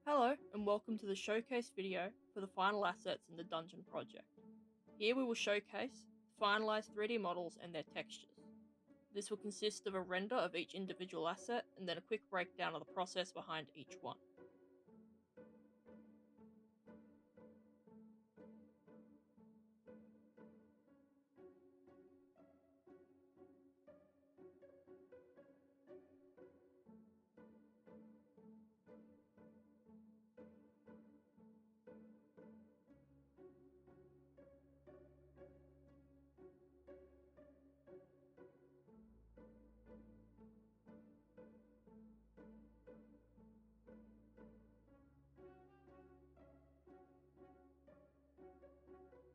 Hello and welcome to the showcase video for the final assets in the dungeon project. Here we will showcase finalized 3D models and their textures. This will consist of a render of each individual asset and then a quick breakdown of the process behind each one.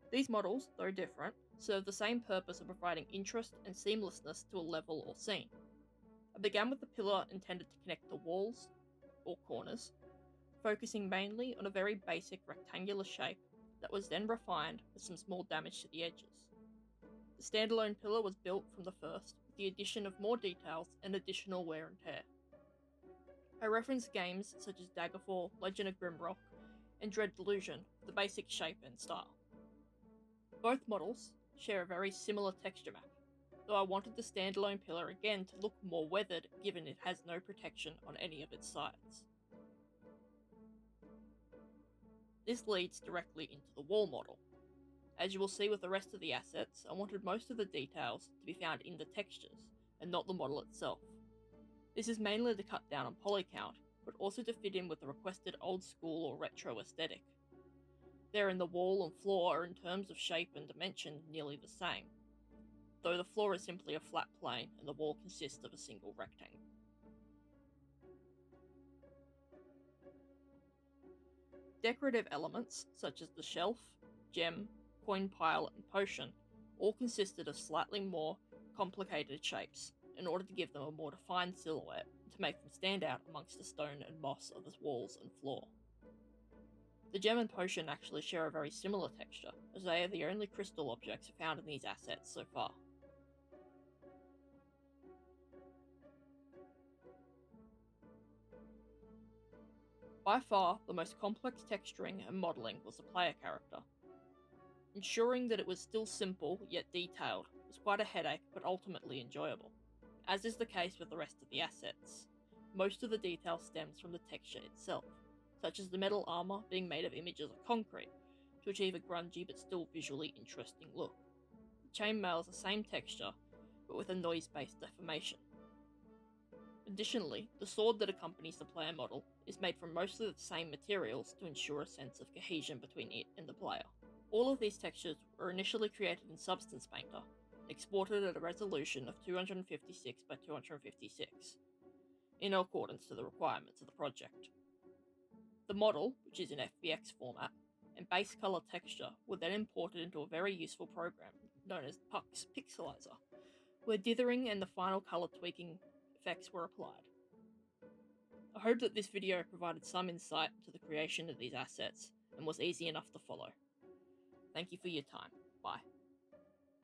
These models, though different, serve the same purpose of providing interest and seamlessness to a level or scene. I began with the pillar intended to connect the walls, or corners, focusing mainly on a very basic rectangular shape that was then refined with some small damage to the edges. The standalone pillar was built from the first with the addition of more details and additional wear and tear. I referenced games such as Daggerfall, Legend of Grimrock, and Dread Delusion for the basic shape and style. Both models share a very similar texture map, though I wanted the standalone pillar again to look more weathered given it has no protection on any of its sides. This leads directly into the wall model. As you will see with the rest of the assets, I wanted most of the details to be found in the textures, and not the model itself. This is mainly to cut down on poly count, but also to fit in with the requested old school or retro aesthetic. There in the wall and floor are in terms of shape and dimension nearly the same, though the floor is simply a flat plane and the wall consists of a single rectangle. Decorative elements such as the shelf, gem, coin pile, and potion all consisted of slightly more complicated shapes in order to give them a more defined silhouette and to make them stand out amongst the stone and moss of the walls and floor. The gem and potion actually share a very similar texture, as they are the only crystal objects found in these assets so far. By far, the most complex texturing and modelling was the player character. Ensuring that it was still simple yet detailed was quite a headache, but ultimately enjoyable. As is the case with the rest of the assets, most of the detail stems from the texture itself, such as the metal armour being made of images of concrete, to achieve a grungy but still visually interesting look. The chainmail is the same texture, but with a noise-based deformation. Additionally, the sword that accompanies the player model is made from mostly the same materials to ensure a sense of cohesion between it and the player. All of these textures were initially created in Substance Painter, exported at a resolution of 256 by 256, in accordance to the requirements of the project. The model, which is in FBX format, and base color texture were then imported into a very useful program known as Puck's Pixelizer, where dithering and the final color tweaking effects were applied. I hope that this video provided some insight into the creation of these assets and was easy enough to follow. Thank you for your time. Bye.